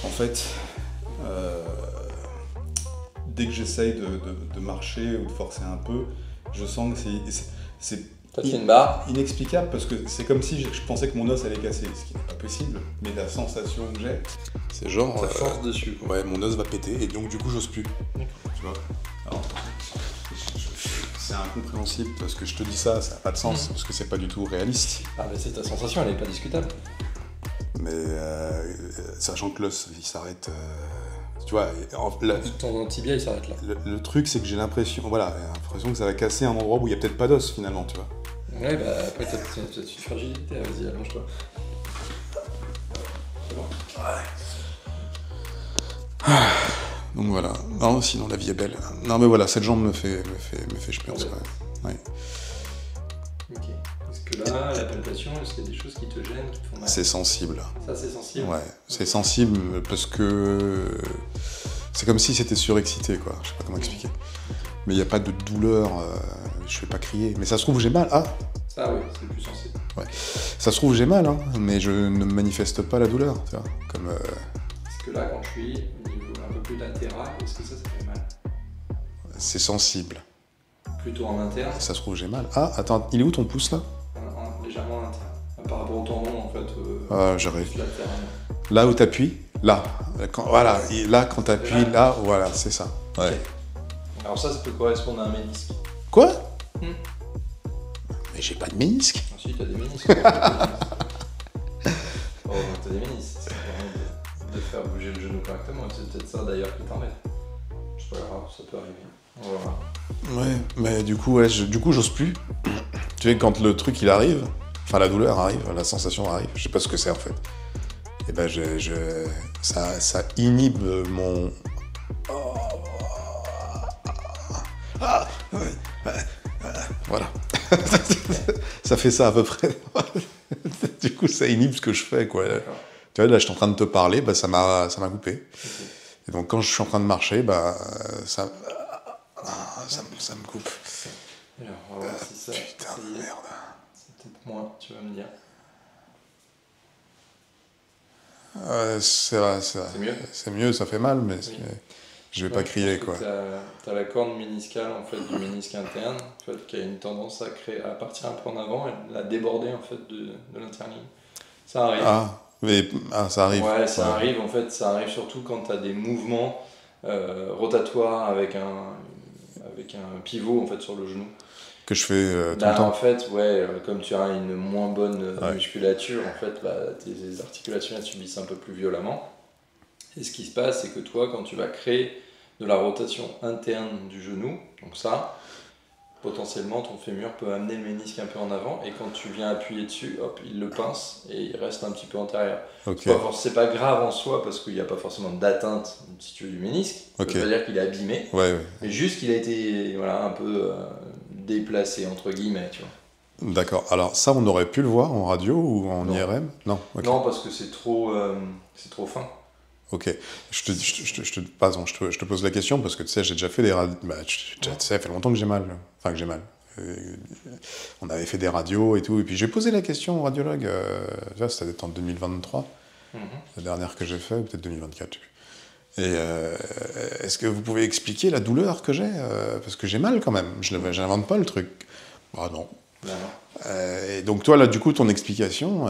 En fait, euh, dès que j'essaye de marcher ou de forcer un peu, je sens que c'est Toi, tu fais une barre. inexplicable parce que c'est comme si je pensais que mon os allait casser, ce qui n'est pas possible, mais la sensation que j'ai, c'est genre. Ça force dessus. Quoi. Ouais, mon os va péter et donc du coup, j'ose plus. Tu vois. Alors, c'est incompréhensible parce que je te dis ça n'a pas de sens, parce que c'est pas du tout réaliste. Ah, mais c'est ta sensation, elle est pas discutable. Mais sachant que l'os, il s'arrête. Tu vois, Ton tibia, il s'arrête là. le truc, c'est que j'ai l'impression que ça va casser un endroit où il n'y a peut-être pas d'os finalement, tu vois. Ouais, bah après, t'as une fragilité, vas-y, allonge-toi. C'est bon. Donc voilà. Non, sinon la vie est belle. Non, mais voilà, cette jambe me fait schmerz, quand même. Ouais. Ok. Est-ce que là, la palpation, est-ce qu'il y a des choses qui te gênent, qui te font mal? C'est sensible. Ça, c'est sensible. Ouais, c'est sensible parce que c'est comme si c'était surexcité, quoi. Je sais pas comment expliquer. Mais il n'y a pas de douleur, je vais pas crier. Mais ça se trouve, j'ai mal. Ah, Ça, oui, c'est plus sensible. ouais. Ça se trouve, j'ai mal, hein, mais je ne manifeste pas la douleur, tu vois. Comme, Est-ce que là, quand je suis au niveau un peu plus latéral, est-ce que ça fait mal? c'est sensible. Plutôt en interne, Ça se trouve, j'ai mal. Ah, attends, il est où ton pouce, là? légèrement en interne. Par rapport au tendon, en fait, Ah, j'arrive. plus latéralement. Là où t'appuies, là. Voilà, et là, quand t'appuies, là, voilà, c'est ça. Ouais. Ok. Alors ça peut correspondre à un ménisque. Quoi? Hmm. Mais j'ai pas de ménisque. Ensuite, t'as des ménisques. Oh, t'as des ménisques. Ça permet de faire bouger le genou correctement. C'est peut-être ça d'ailleurs qui t'embête. C'est pas grave, ça peut arriver. On va voir. Ouais, mais du coup, ouais, j'ose plus. Tu sais, quand le truc il arrive, enfin la douleur arrive, la sensation arrive, je sais pas ce que c'est en fait. Et ben ça inhibe mon. Ah, ouais, voilà. Ça fait ça à peu près. Du coup, ça inhibe ce que je fais, quoi. D'accord. Tu vois, là, je suis en train de te parler, bah, ça m'a coupé. Ok. Et donc, quand je suis en train de marcher, bah, ça me coupe. Alors, on va voir si ça. Putain ça y de est. merde. C'est peut-être moins, tu vas me dire. C'est vrai. C'est mieux. C'est mieux, ça fait mal, mais Oui. je vais pas crier, quoi. T'as la corne méniscale en fait du ménisque interne en fait, qui a une tendance à partir un peu en avant et à déborder en fait de l'interligne. Ça arrive. Ça arrive. Ouais, ça arrive en fait, ça arrive surtout quand tu as des mouvements rotatoires avec un pivot en fait sur le genou. Que je fais tout Là, le temps. en fait, ouais, comme tu as une moins bonne Ouais. musculature, en fait, tes articulations elles subissent un peu plus violemment. Et ce qui se passe, c'est que toi, quand tu vas créer de la rotation interne du genou, donc ça, potentiellement ton fémur peut amener le ménisque un peu en avant, et quand tu viens appuyer dessus, hop, il le pince et il reste un petit peu antérieur. Ok. C'est pas grave en soi parce qu'il n'y a pas forcément d'atteinte, si tu veux, du ménisque. Ça Ok. veut pas dire qu'il est abîmé, Ouais. mais juste qu'il a été un peu déplacé, entre guillemets, tu vois. D'accord. Alors, ça, on aurait pu le voir en radio ou en Non. IRM? Non. Ok. Non, parce que c'est trop fin. Ok. Je te pose la question parce que tu sais, j'ai déjà fait des radios. Bah, tu sais, ça fait longtemps que j'ai mal. Enfin, que j'ai mal. On avait fait des radios et tout. Et puis j'ai posé la question au radiologue. Ça, c'était en 2023. La dernière que j'ai fait, ou peut-être 2024. Et est-ce que vous pouvez expliquer la douleur que j'ai parce que j'ai mal quand même. Je n'invente pas le truc. Ah non. Non. Et donc toi, là, du coup, ton explication...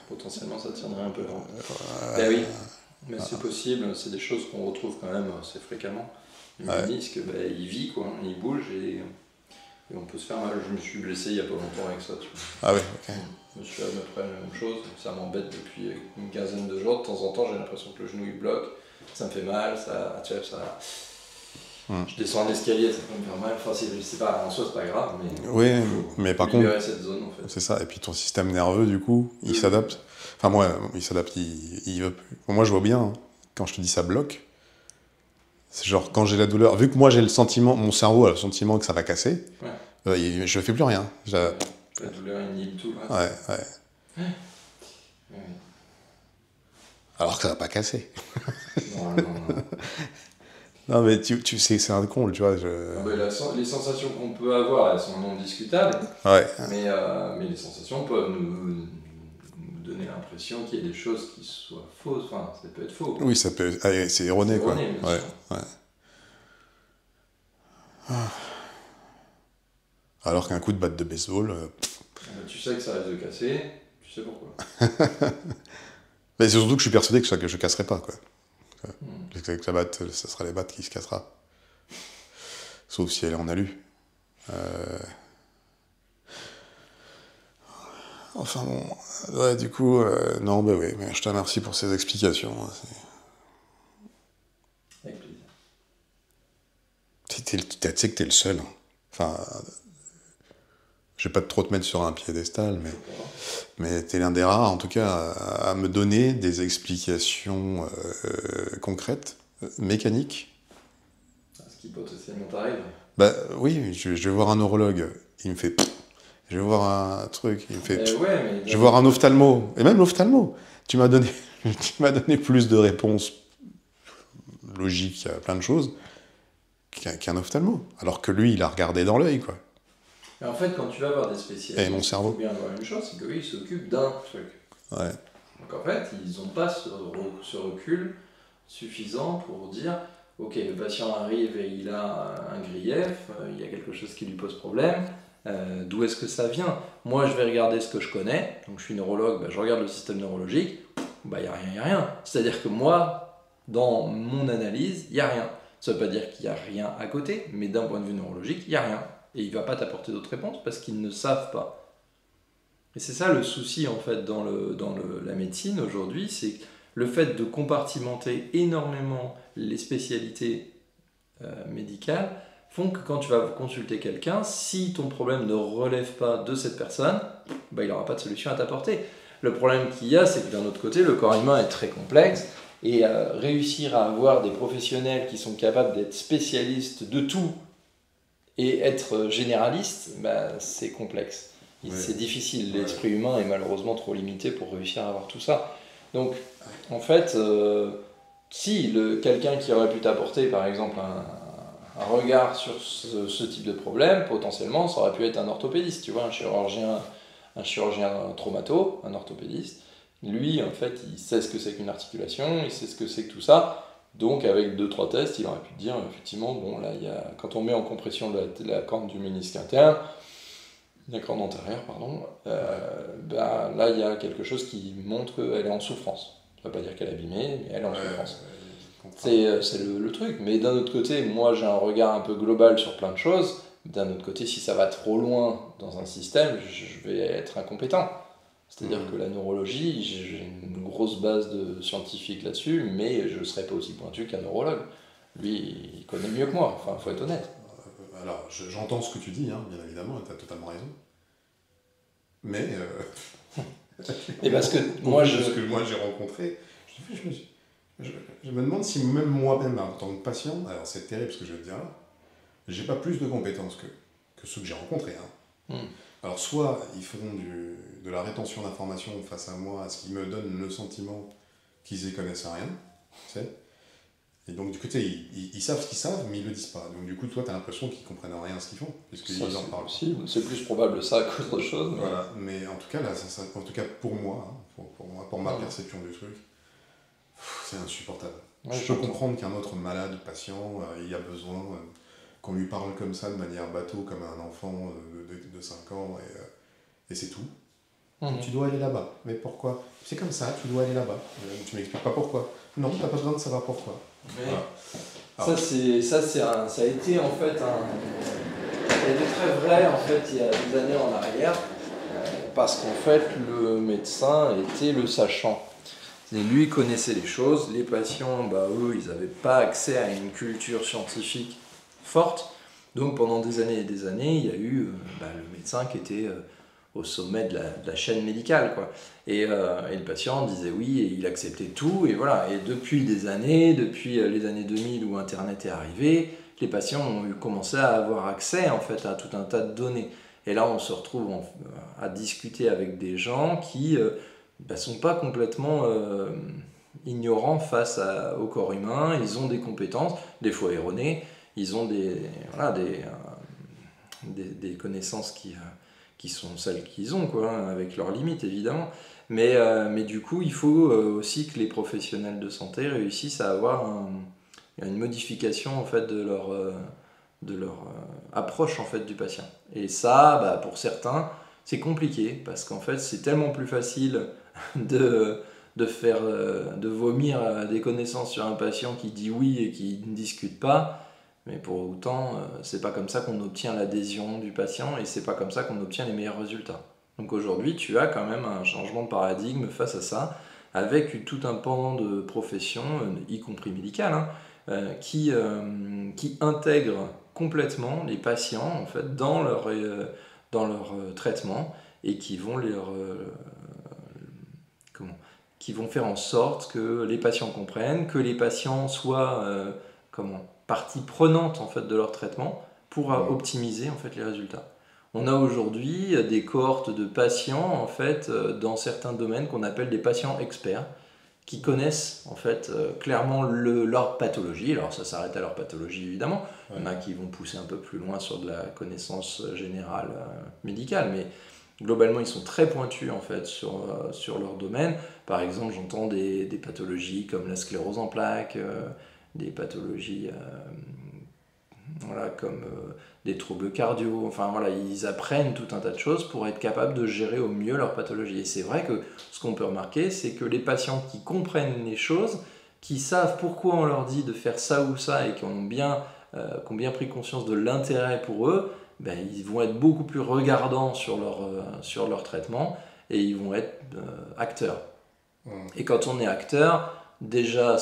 Potentiellement, ça tiendrait un peu. Ben oui, mais c'est possible, c'est des choses qu'on retrouve quand même assez fréquemment. Le ménisque, ben, il vit, quoi, il bouge et on peut se faire mal. Je me suis blessé il n'y a pas longtemps avec ça. Tu vois. Ah ouais, ok. Je me suis à peu près la même chose, ça m'embête depuis une quinzaine de jours. De temps en temps, j'ai l'impression que le genou il bloque, ça me fait mal, tu vois, ça... Je descends un escalier, ça peut me faire mal. Enfin, c'est pas, en soi, c'est pas grave, mais Oui, mais par contre, libérer cette zone en fait. c'est ça. Et puis ton système nerveux, du coup, il s'adapte. Enfin, moi, il s'adapte, il veut plus. Moi, je vois bien, hein, quand je te dis ça bloque, c'est genre quand j'ai la douleur, vu que moi j'ai le sentiment, mon cerveau a le sentiment que ça va casser, je fais plus rien. La douleur inhibe tout. Ouais. Ouais. Alors que ça va pas casser. Non. Non, mais tu sais, c'est un con, tu vois. Les sensations qu'on peut avoir, elles sont non discutables, Ouais. mais les sensations peuvent nous donner l'impression l'impression qu'il y ait des choses qui soient fausses. Enfin, ça peut être faux. Oui, ça peut... c'est erroné, quoi. Erroné, bien Ouais, sûr. ouais. Alors qu'un coup de batte de baseball... Tu sais que ça risque de casser, tu sais pourquoi. Mais c'est surtout que je suis persuadé que je casserai pas, quoi. Que la batte, ça sera les battes qui se cassera. Sauf si elle est en alu. Enfin bon, ouais, du coup, non, bah oui, mais je te remercie pour ces explications. Avec plaisir. Tu sais que t'es le seul. Hein. Enfin, je vais pas trop te mettre sur un piédestal, mais t'es l'un des rares, en tout cas, à me donner des explications concrètes, mécaniques. Ce qui potentiellement t'arrive. Bah oui, je vais voir un neurologue, il me fait... Je vais voir un truc, il me fait... je vais voir un ophtalmo, et même l'ophtalmo, tu m'as donné plus de réponses logiques à plein de choses qu'un ophtalmo. Alors que lui, il a regardé dans l'œil, quoi. Et en fait, quand tu vas voir des spécialistes, et mon cerveau. il faut bien voir une chose, c'est qu'eux, ils s'occupent d'un truc. Ouais. Donc en fait, ils n'ont pas ce recul suffisant pour dire, ok, le patient arrive et il a un grief, il y a quelque chose qui lui pose problème, d'où est-ce que ça vient? Moi, je vais regarder ce que je connais, donc je suis neurologue, bah, je regarde le système neurologique, bah, il n'y a rien. C'est-à-dire que moi, dans mon analyse, il n'y a rien. Ça ne veut pas dire qu'il n'y a rien à côté, mais d'un point de vue neurologique, il n'y a rien. Et il ne va pas t'apporter d'autres réponses parce qu'ils ne savent pas. Et c'est ça le souci en fait dans la médecine aujourd'hui, c'est le fait de compartimenter énormément les spécialités médicales font que quand tu vas consulter quelqu'un, si ton problème ne relève pas de cette personne, bah, il n'aura pas de solution à t'apporter. Le problème qu'il y a, c'est que d'un autre côté, le corps humain est très complexe et réussir à avoir des professionnels qui sont capables d'être spécialistes de tout et être généraliste, bah, c'est complexe. Ouais. C'est difficile, l'esprit humain est malheureusement trop limité pour réussir à avoir tout ça. Donc, en fait, si quelqu'un qui aurait pu t'apporter, par exemple, un regard sur ce type de problème, potentiellement, ça aurait pu être un orthopédiste, tu vois, un chirurgien traumato, un orthopédiste. Lui, en fait, il sait ce que c'est qu'une articulation, il sait ce que c'est que tout ça. Donc, avec 2-3 tests, il aurait pu te dire, effectivement, bon, là, quand on met en compression la corde du ménisque interne, la corde antérieure, pardon, bah, là, il y a quelque chose qui montre qu'elle est en souffrance. Ça ne veut pas dire qu'elle est abîmée, mais elle est en souffrance. C'est le truc. Mais d'un autre côté, moi, j'ai un regard un peu global sur plein de choses. D'un autre côté, si ça va trop loin dans un système, je vais être incompétent. C'est-à-dire que la neurologie, j'ai une grosse base de scientifique là-dessus, mais je ne serai pas aussi pointu qu'un neurologue. Lui, il connaît mieux que moi, enfin, il faut être honnête. Alors, j'entends ce que tu dis, hein, bien évidemment, tu as totalement raison. Mais... Et parce que ce que moi j'ai rencontré, je me demande si même moi-même, en tant que patient, alors c'est terrible ce que je vais te dire là, j'ai pas plus de compétences que ceux que j'ai rencontrés. Hein. Alors soit ils font de la rétention d'informations face à moi, ce qui me donne le sentiment qu'ils y connaissent rien, tu sais. Et donc du côté, ils savent ce qu'ils savent, mais ils le disent pas. Donc du coup, toi, tu as l'impression qu'ils comprennent rien à ce qu'ils font, puisqu'ils en parlent. C'est plus probable ça qu'autre chose. Mais... Voilà, mais en tout cas, là, en tout cas pour moi, hein, pour ma perception du truc, c'est insupportable. Ouais, je peux comprendre qu'un autre malade, patient, il a besoin qu'on lui parle comme ça, de manière bateau, comme un enfant de 5 ans, et c'est tout. Tu dois aller là-bas. Mais pourquoi? C'est comme ça, tu dois aller là-bas. Tu m'expliques pas pourquoi. Non, t'as pas besoin de savoir pourquoi. Voilà. Ça a été en fait ça a été très vrai en fait il y a des années en arrière, parce qu'en fait le médecin était le sachant. Et lui connaissait les choses, les patients, bah, eux, ils n'avaient pas accès à une culture scientifique forte. Donc pendant des années et des années, il y a eu le médecin qui était au sommet de la chaîne médicale, quoi. Et le patient disait oui et il acceptait tout, et voilà. Et depuis les années 2000 où Internet est arrivé, les patients ont commencé à avoir accès en fait à tout un tas de données. Et là, on se retrouve à discuter avec des gens qui sont pas complètement ignorants face au corps humain. Ils ont des compétences, des fois erronées, ils ont des connaissances qui sont celles qu'ils ont, quoi, hein, avec leurs limites évidemment. Mais du coup, il faut aussi que les professionnels de santé réussissent à avoir une modification en fait de leur approche en fait du patient. Et ça, bah, pour certains, c'est compliqué parce qu'en fait, c'est tellement plus facile de, de vomir des connaissances sur un patient qui dit oui et qui ne discute pas. Mais pour autant, c'est pas comme ça qu'on obtient l'adhésion du patient et c'est pas comme ça qu'on obtient les meilleurs résultats. Donc aujourd'hui, tu as quand même un changement de paradigme face à ça, avec tout un pan de profession, y compris médicale, hein, qui intègre complètement les patients en fait, dans leur traitement et qui vont qui vont faire en sorte que les patients comprennent, que les patients soient partie prenante en fait, de leur traitement pour optimiser en fait, les résultats. On a aujourd'hui des cohortes de patients en fait, dans certains domaines qu'on appelle des patients experts qui connaissent en fait, clairement leur pathologie. Alors ça s'arrête à leur pathologie évidemment. Il y en a qui vont pousser un peu plus loin sur de la connaissance générale médicale, mais globalement ils sont très pointus en fait, sur leur domaine. Par exemple, j'entends des pathologies comme la sclérose en plaques, des pathologies comme des troubles cardio, enfin voilà, ils apprennent tout un tas de choses pour être capables de gérer au mieux leur pathologie. Et c'est vrai que ce qu'on peut remarquer, c'est que les patients qui comprennent les choses, qui savent pourquoi on leur dit de faire ça ou ça et qui ont bien pris conscience de l'intérêt pour eux, ben, ils vont être beaucoup plus regardants sur leur traitement et ils vont être acteurs. Et quand on est acteur, déjà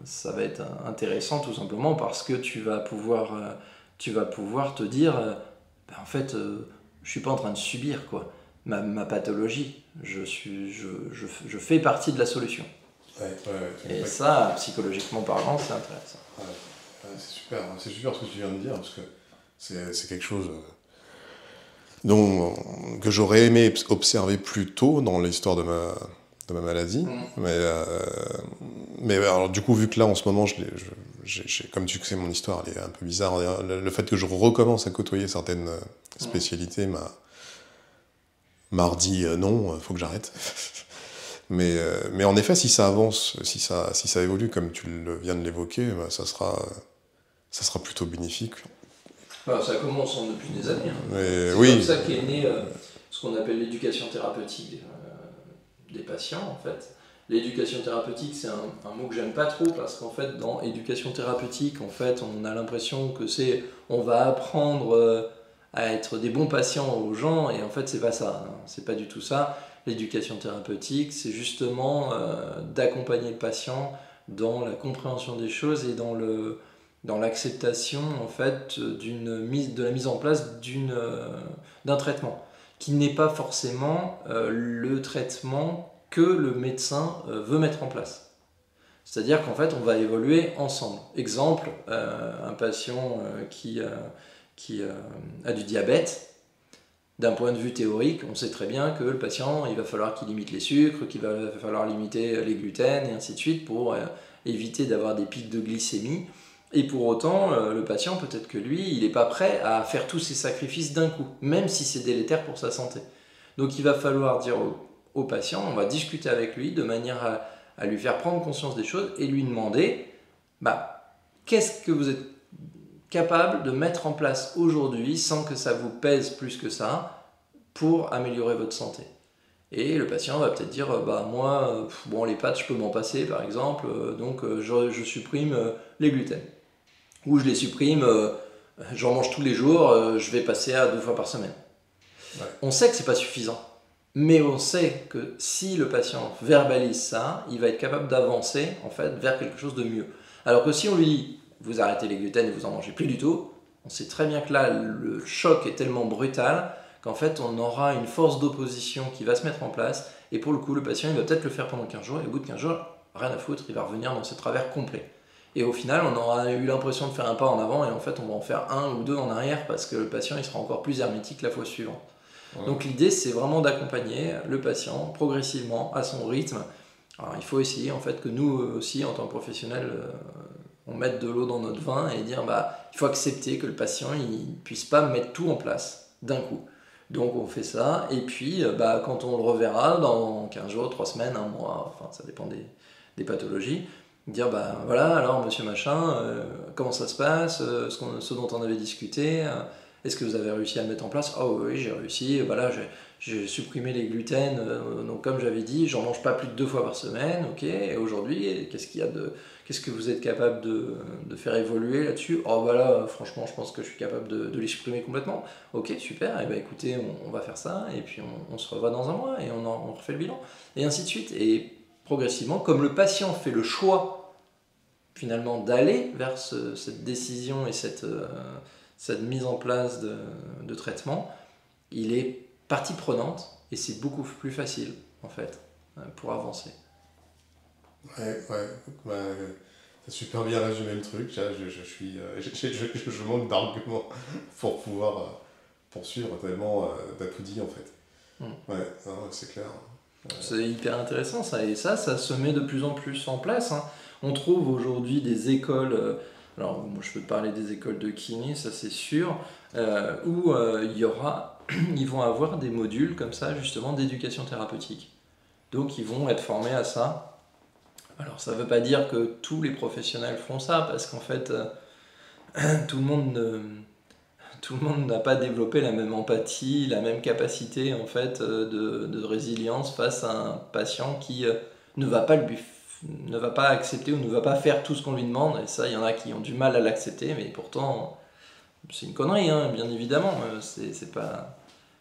ça va être intéressant tout simplement parce que tu vas pouvoir te dire ben en fait je suis pas en train de subir quoi ma pathologie, je fais partie de la solution. Et ça, psychologiquement parlant, c'est intéressant. C'est super ce que tu viens de dire parce que c'est quelque chose que j'aurais aimé observer plus tôt dans l'histoire de ma maladie. Mais alors, du coup, vu que là, en ce moment, comme tu sais, mon histoire, elle est un peu bizarre. Le fait que je recommence à côtoyer certaines spécialités m'a dit non, faut que j'arrête. Mais en effet, si ça avance, si ça évolue comme tu viens de l'évoquer, bah, ça sera plutôt bénéfique. Alors, ça commence depuis des années. Hein. C'est comme ça qu'est né ce qu'on appelle l'éducation thérapeutique des patients, en fait. L'éducation thérapeutique, c'est un mot que j'aime pas trop parce qu'en fait, dans éducation thérapeutique, en fait, on a l'impression que on va apprendre à être des bons patients aux gens et en fait, c'est pas ça. Hein. C'est pas du tout ça. L'éducation thérapeutique, c'est justement d'accompagner le patient dans la compréhension des choses et dans l'acceptation en fait de la mise en place d'un traitement qui n'est pas forcément le traitement que le médecin veut mettre en place. C'est-à-dire qu'en fait on va évoluer ensemble. Exemple, un patient qui a du diabète, d'un point de vue théorique, on sait très bien que le patient, il va falloir qu'il limite les sucres, qu'il va falloir limiter les gluten et ainsi de suite pour éviter d'avoir des pics de glycémie. Et pour autant, le patient, peut-être que lui, il n'est pas prêt à faire tous ces sacrifices d'un coup, même si c'est délétère pour sa santé. Donc il va falloir dire au patient, on va discuter avec lui de manière à lui faire prendre conscience des choses et lui demander, qu'est-ce que vous êtes capable de mettre en place aujourd'hui sans que ça vous pèse plus que ça pour améliorer votre santé. Et le patient va peut-être dire moi, les pâtes je peux m'en passer par exemple, donc je supprime les gluten. Ou je les supprime, j'en mange tous les jours, je vais passer à 2 fois par semaine. Ouais. On sait que c'est pas suffisant, mais on sait que si le patient verbalise ça, il va être capable d'avancer en fait vers quelque chose de mieux. Alors que si on lui dit vous arrêtez les gluten et vous en mangez plus du tout, on sait très bien que là le choc est tellement brutal qu'en fait on aura une force d'opposition qui va se mettre en place et pour le coup le patient il va peut-être le faire pendant 15 jours et au bout de 15 jours, rien à foutre, il va revenir dans ce travers complet. Et au final on aura eu l'impression de faire un pas en avant et en fait on va en faire 1 ou 2 en arrière parce que le patient il sera encore plus hermétique la fois suivante. Ouais. Donc l'idée c'est vraiment d'accompagner le patient progressivement à son rythme. Alors il faut essayer en fait que nous aussi en tant que professionnels on mette de l'eau dans notre vin et dire il faut accepter que le patient il puisse pas mettre tout en place d'un coup. Donc on fait ça, et puis quand on le reverra dans 15 jours, 3 semaines, un mois, enfin ça dépend des pathologies, dire voilà, alors monsieur machin, comment ça se passe, ce dont on avait discuté, est-ce que vous avez réussi à le mettre en place? Oh oui, j'ai réussi, voilà, j'ai supprimé les gluten, donc comme j'avais dit, j'en mange pas plus de 2 fois par semaine, ok, et aujourd'hui, qu'est-ce que vous êtes capable de faire évoluer là-dessus? Oh voilà, franchement, je pense que je suis capable de les supprimer complètement. Ok, super, et écoutez, on va faire ça, et puis on se revoit dans un mois, et on refait le bilan, et ainsi de suite. Et progressivement, comme le patient fait le choix, finalement, d'aller vers cette décision et cette mise en place de traitement, il est partie prenante, et c'est beaucoup plus facile, en fait, pour avancer. Ouais, t'as super bien résumé le truc. Là, je manque d'arguments pour pouvoir poursuivre tellement t'as tout dit en fait. Ouais, non, c'est clair. C'est hyper intéressant ça, et ça se met de plus en plus en place. On trouve aujourd'hui des écoles, alors moi je peux te parler des écoles de kiné, ça c'est sûr, où ils vont avoir des modules comme ça justement d'éducation thérapeutique. Donc ils vont être formés à ça. Alors ça ne veut pas dire que tous les professionnels font ça, parce qu'en fait tout le monde n'a pas développé la même empathie, la même capacité en fait de résilience face à un patient qui ne va pas accepter ou ne va pas faire tout ce qu'on lui demande. Et ça, il y en a qui ont du mal à l'accepter, mais pourtant c'est une connerie, bien évidemment. C'est pas...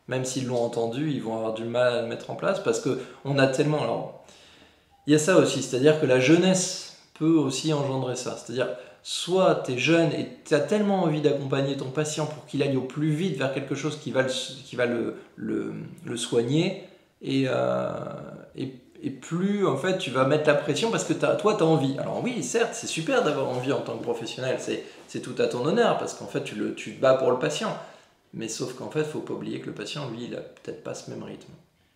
Même s'ils l'ont entendu, ils vont avoir du mal à le mettre en place, parce que on a tellement... Alors, il y a ça aussi, c'est-à-dire que la jeunesse peut aussi engendrer ça. C'est-à-dire, soit tu es jeune et tu as tellement envie d'accompagner ton patient pour qu'il aille au plus vite vers quelque chose qui va le soigner, et plus en fait tu vas mettre la pression parce que toi tu as envie. Alors oui, certes, c'est super d'avoir envie en tant que professionnel, c'est tout à ton honneur, parce qu'en fait tu te bats pour le patient. Mais sauf qu'en fait, il ne faut pas oublier que le patient, lui, il n'a peut-être pas ce même rythme.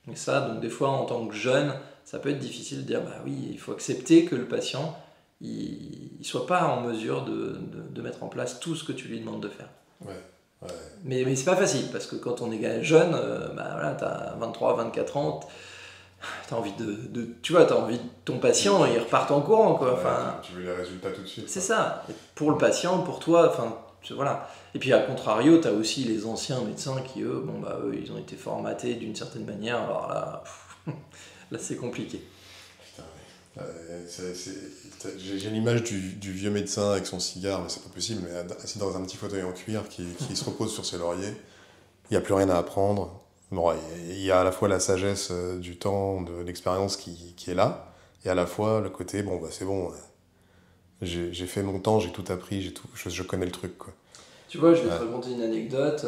Et ça, donc des fois, en tant que jeune, ça peut être difficile de dire, oui, il faut accepter que le patient, il ne soit pas en mesure de mettre en place tout ce que tu lui demandes de faire. Ouais. Mais c'est pas facile, parce que quand on est jeune, voilà, tu as 23, 24 ans, tu as envie t'as envie de ton patient, il reparte en courant, quoi. Enfin, tu veux les résultats tout de suite. C'est ça. Et pour le patient, pour toi, enfin, voilà. Et puis, à contrario, tu as aussi les anciens médecins qui, eux, ils ont été formatés d'une certaine manière. Alors là, là c'est compliqué. Putain, j'ai l'image du vieux médecin avec son cigare, mais c'est pas possible, mais assis dans un petit fauteuil en cuir qui se repose sur ses lauriers. Il n'y a plus rien à apprendre. Bon, il y a à la fois la sagesse du temps, de l'expérience qui est là, et à la fois le côté, c'est bon, j'ai fait mon temps, j'ai tout appris, je connais le truc, quoi. Tu vois, je vais te raconter une anecdote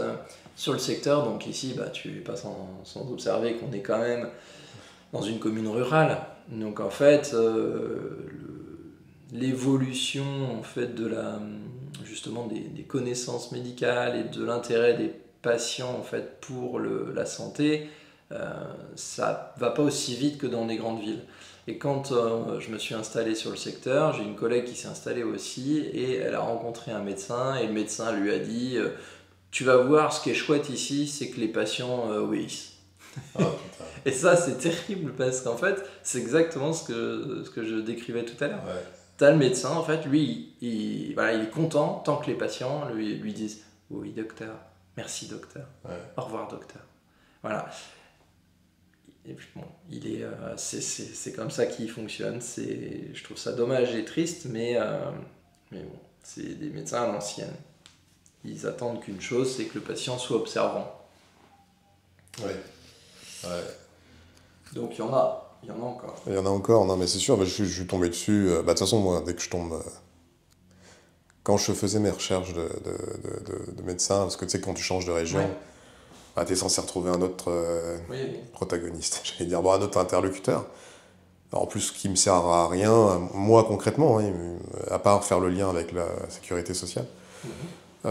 sur le secteur. Donc ici, tu n'es pas sans observer qu'on est quand même dans une commune rurale. Donc en fait, l'évolution en fait justement des connaissances médicales et de l'intérêt des patients en fait pour la santé, ça va pas aussi vite que dans les grandes villes. Et quand je me suis installé sur le secteur, j'ai une collègue qui s'est installée aussi, et elle a rencontré un médecin, et le médecin lui a dit tu vas voir, ce qui est chouette ici, c'est que les patients obéissent. Oh, putain. Et ça, c'est terrible, parce qu'en fait, c'est exactement ce que je décrivais tout à l'heure. Ouais. T'as le médecin, en fait, lui, il est content tant que les patients lui disent oui, docteur, merci, docteur, au revoir, docteur. Voilà. Et puis bon, c'est comme ça qu'il fonctionne. Je trouve ça dommage et triste, mais bon, c'est des médecins à l'ancienne. Ils attendent qu'une chose, c'est que le patient soit observant. Ouais. Donc il y en a encore. Il y en a encore, non mais c'est sûr, je suis tombé dessus. De toute façon, moi, dès que je tombe... quand je faisais mes recherches de médecin, parce que tu sais, quand tu changes de région, t'es censé retrouver un autre protagoniste, j'allais dire, un autre interlocuteur. En plus, qui me sert à rien, moi concrètement, à part faire le lien avec la sécurité sociale. C'est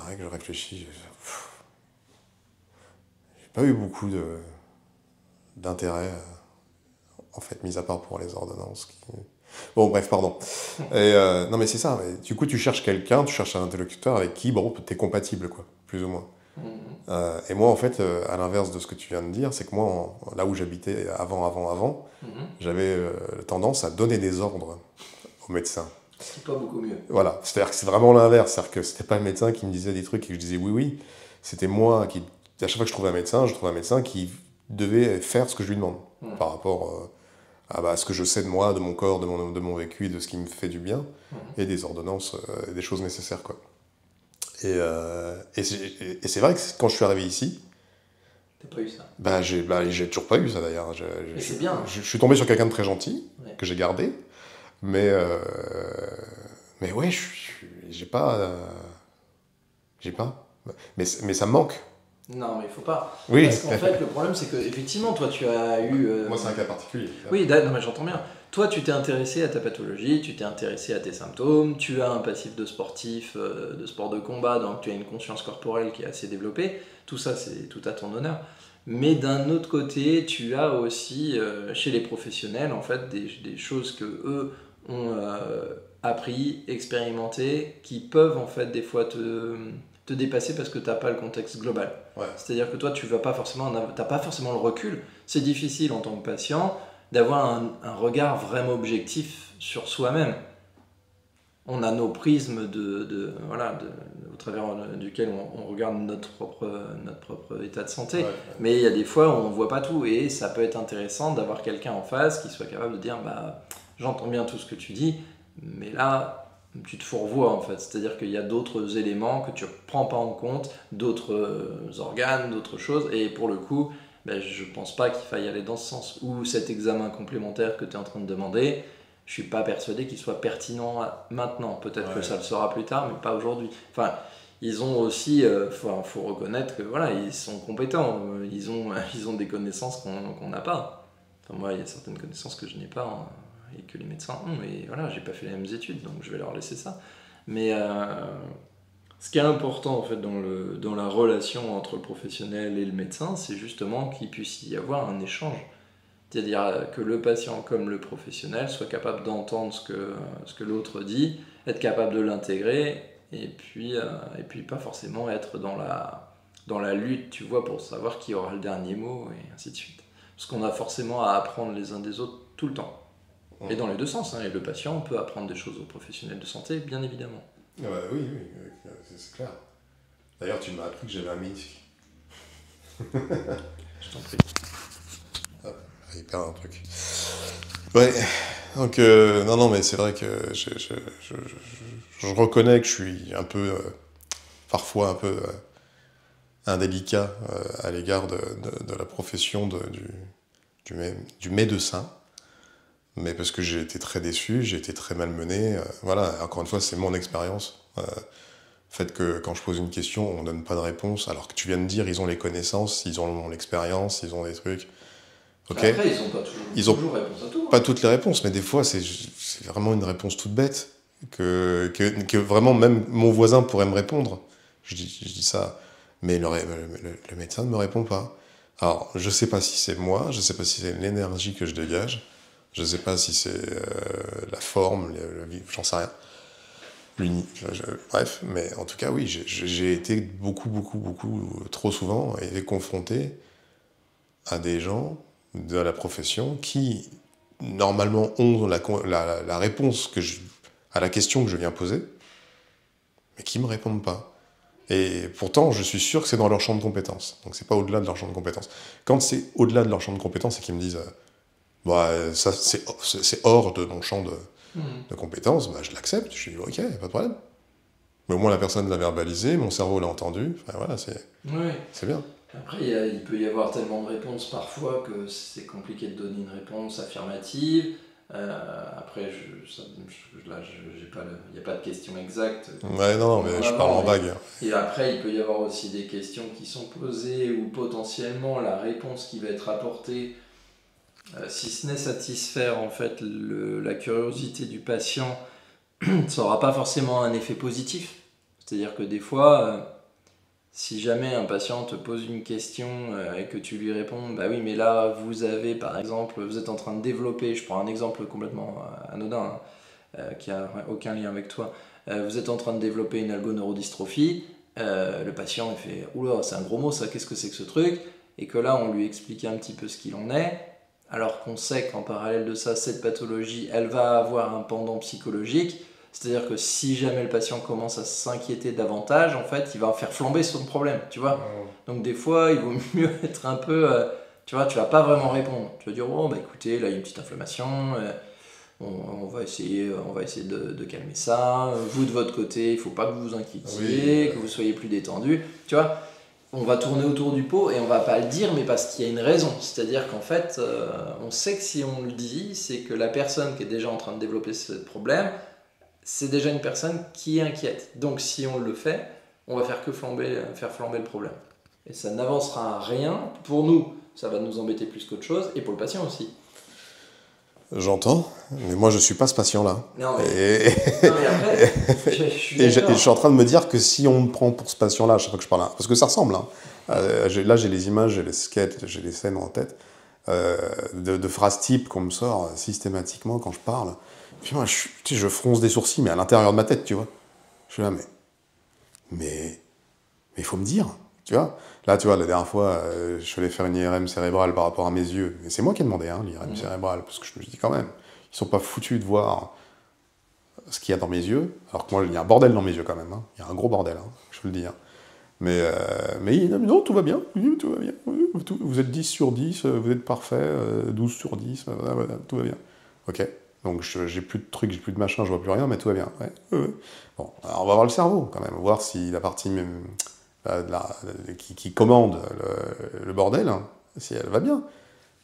vrai que je réfléchis. J'ai pas eu beaucoup d'intérêt, en fait, mis à part pour les ordonnances. Bon, bref, pardon. Non, mais c'est ça. Du coup, tu cherches quelqu'un, tu cherches un interlocuteur avec qui, t'es compatible, quoi. plus ou moins. Mhm. Et moi, en fait, à l'inverse de ce que tu viens de dire, c'est que moi, là où j'habitais avant, Mhm. j'avais tendance à donner des ordres au médecin. C'est pas beaucoup mieux. Voilà, c'est-à-dire que c'est vraiment l'inverse, c'est-à-dire que c'était pas le médecin qui me disait des trucs et que je disais oui, oui, c'était moi qui, à chaque fois que je trouvais je trouvais un médecin qui devait faire ce que je lui demande Mhm. par rapport à ce que je sais de moi, de mon corps, de mon vécu, de ce qui me fait du bien, Mhm. et des ordonnances, des choses nécessaires, quoi. Et c'est vrai que quand je suis arrivé ici, T'as pas eu ça. j'ai toujours pas eu ça d'ailleurs. Et c'est bien. Je suis tombé sur quelqu'un de très gentil, Ouais. que j'ai gardé, mais, mais ouais, j'ai pas. J'ai pas. Mais ça me manque. Non, mais il faut pas. Oui. Parce qu'en fait, le problème, c'est que effectivement, toi, tu as eu. Moi, c'est un cas particulier. Oui, non, mais j'entends bien. Toi, tu t'es intéressé à ta pathologie, tu t'es intéressé à tes symptômes, tu as un passif de sportif, de sport de combat, donc tu as une conscience corporelle qui est assez développée. Tout ça, c'est tout à ton honneur. Mais d'un autre côté, tu as aussi, chez les professionnels, en fait, des choses que eux ont appris, expérimenté, qui peuvent, en fait, des fois te dépasser parce que tu n'as pas le contexte global. Ouais. C'est-à-dire que toi, tu n'as pas forcément le recul. C'est difficile en tant que patient d'avoir un regard vraiment objectif sur soi-même. On a nos prismes au travers duquel on regarde notre propre état de santé. Ouais. Mais il y a des fois où on ne voit pas tout. Et ça peut être intéressant d'avoir quelqu'un en face qui soit capable de dire j'entends bien tout ce que tu dis, mais là, tu te fourvoies en fait. C'est-à-dire qu'il y a d'autres éléments que tu ne prends pas en compte, d'autres organes, d'autres choses. Et pour le coup, je ne pense pas qu'il faille aller dans ce sens. Ou cet examen complémentaire que tu es en train de demander, je suis pas persuadé qu'il soit pertinent maintenant. Peut-être que ça le sera plus tard, mais pas aujourd'hui. Enfin, ils ont aussi, faut reconnaître que voilà, ils sont compétents. Ils ont des connaissances qu'on n'a pas. Enfin, moi, il y a certaines connaissances que je n'ai pas et que les médecins ont. Et voilà, j'ai pas fait les mêmes études, donc je vais leur laisser ça. Mais ce qui est important en fait dans la relation entre le professionnel et le médecin, c'est justement qu'il puisse y avoir un échange. C'est-à-dire que le patient comme le professionnel soit capable d'entendre ce que l'autre dit, être capable de l'intégrer, et puis pas forcément être dans la lutte, tu vois, pour savoir qui aura le dernier mot, et ainsi de suite. Parce qu'on a forcément à apprendre les uns des autres tout le temps. Et dans les deux sens, hein, et le patient peut apprendre des choses aux professionnels de santé, bien évidemment. Oui, c'est clair. D'ailleurs, tu m'as appris que j'avais un ménisque. Je t'en prie. Il perd un truc. Ouais, donc non, mais c'est vrai que je reconnais que je suis un peu, parfois un peu indélicat à l'égard de la profession du médecin, mais parce que j'ai été très déçu, j'ai été très malmené. Voilà, encore une fois, c'est mon expérience. Le fait que quand je pose une question, on ne donne pas de réponse, alors que tu viens de dire, ils ont les connaissances, ils ont l'expérience, ils ont des trucs. Okay. Après, ils n'ont pas toujours réponse à tout. Hein. Pas toutes les réponses, mais des fois, c'est vraiment une réponse toute bête. Que vraiment, même mon voisin pourrait me répondre. Je dis ça, mais le médecin ne me répond pas. Alors, je ne sais pas si c'est moi, je ne sais pas si c'est l'énergie que je dégage, je ne sais pas si c'est la forme, j'en sais rien. Bref, mais en tout cas, oui, j'ai été beaucoup, trop souvent confronté à des gens de la profession qui, normalement, ont la réponse à la question que je viens poser, mais qui ne me répondent pas. Et pourtant, je suis sûr que c'est dans leur champ de compétences. Donc, c'est pas au-delà de leur champ de compétences. Quand c'est au-delà de leur champ de compétences et qu'ils me disent ça, c'est hors de mon champ de compétences, je l'accepte. Je dis ok, pas de problème. Mais au moins, la personne l'a verbalisé, mon cerveau l'a entendu. Enfin, voilà, c'est bien. Après, il peut y avoir tellement de réponses parfois que c'est compliqué de donner une réponse affirmative. Après, il n'y a pas de question exacte. Ouais, non, mais je parle en vague. Et après, il peut y avoir aussi des questions qui sont posées où potentiellement la réponse qui va être apportée, si ce n'est satisfaire en fait la curiosité du patient, ça n'aura pas forcément un effet positif. C'est-à-dire que des fois... Si jamais un patient te pose une question et que tu lui réponds, bah oui, mais là, vous avez, par exemple, vous êtes en train de développer, je prends un exemple complètement anodin, qui n'a aucun lien avec toi, vous êtes en train de développer une algoneurodystrophie, Le patient il fait oula, c'est un gros mot ça, qu'est-ce que c'est que ce truc? Et que là on lui explique un petit peu ce qu'il en est, alors qu'on sait qu'en parallèle de ça, cette pathologie elle va avoir un pendant psychologique, c'est-à-dire que si jamais le patient commence à s'inquiéter davantage, en fait il va faire flamber son problème, tu vois. Donc des fois il vaut mieux être un peu, tu vois, tu vas pas vraiment répondre, tu vas dire oh bah écoutez là il y a une petite inflammation, on va essayer de calmer ça. Vous, de votre côté, il ne faut pas que vous vous inquiétiez, que vous soyez plus détendu. Tu vois, on va tourner autour du pot et on ne va pas le dire, mais parce qu'il y a une raison. C'est-à-dire qu'en fait, on sait que si on le dit, c'est que la personne qui est déjà en train de développer ce problème, c'est déjà une personne qui est inquiète. Donc, si on le fait, on va faire flamber le problème. Et ça n'avancera à rien. Pour nous, ça va nous embêter plus qu'autre chose, et pour le patient aussi. J'entends, mais moi je suis pas ce patient-là. Non, mais après, je suis et je suis en train de me dire que si on me prend pour ce patient-là à chaque fois que je parle, parce que ça ressemble, hein. Là j'ai les images, j'ai les sketchs, j'ai les scènes en tête, de phrases types qu'on me sort systématiquement quand je parle. Puis moi je fronce des sourcils, mais à l'intérieur de ma tête, tu vois. Je suis là, mais il faut me dire, tu vois. Là, tu vois, la dernière fois, je suis allé faire une IRM cérébrale par rapport à mes yeux. Et c'est moi qui ai demandé, hein, l'IRM cérébrale, parce que je me dis quand même, ils sont pas foutus de voir ce qu'il y a dans mes yeux. Alors que moi, il y a un bordel dans mes yeux quand même. Hein. Il y a un gros bordel, hein, je vous le dis. Hein. Mais non, tout va bien. Oui, tout va bien. Vous êtes 10 sur 10, vous êtes parfait, 12 sur 10, voilà, tout va bien. Ok. Donc j'ai plus de trucs, j'ai plus de machin, je vois plus rien, mais tout va bien. Ouais. Bon, alors on va voir le cerveau quand même, voir si la partie qui commande le bordel, hein, si elle va bien.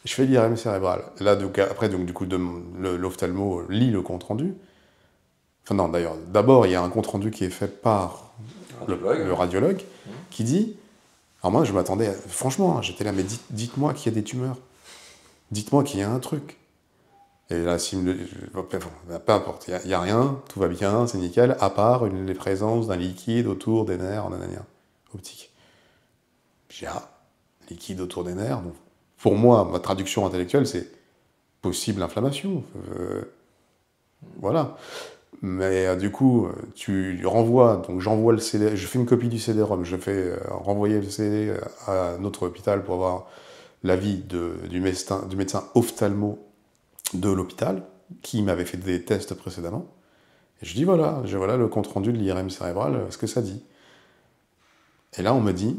Je fais l'IRM cérébrale. Là, après, du coup, l'ophtalmo lit le compte-rendu. Enfin non, d'ailleurs, d'abord, il y a un compte-rendu qui est fait par le radiologue qui dit... Alors moi, je m'attendais... Franchement, hein, j'étais là, mais dites-moi qu'il y a des tumeurs. Dites-moi qu'il y a un truc. Et là, peu importe, il n'y a rien, tout va bien, c'est nickel, à part les présences d'un liquide autour des nerfs optiques. J'ai liquide autour des nerfs. Donc, pour moi, ma traduction intellectuelle, c'est possible inflammation. Voilà. Mais du coup, tu renvoies, donc j'envoie le CD, je fais une copie du CD-ROM, je fais renvoyer le CD à notre hôpital pour avoir l'avis du médecin ophtalmo de l'hôpital, qui m'avait fait des tests précédemment. Et je dis voilà le compte-rendu de l'IRM cérébral, ce que ça dit. Et là, on me dit,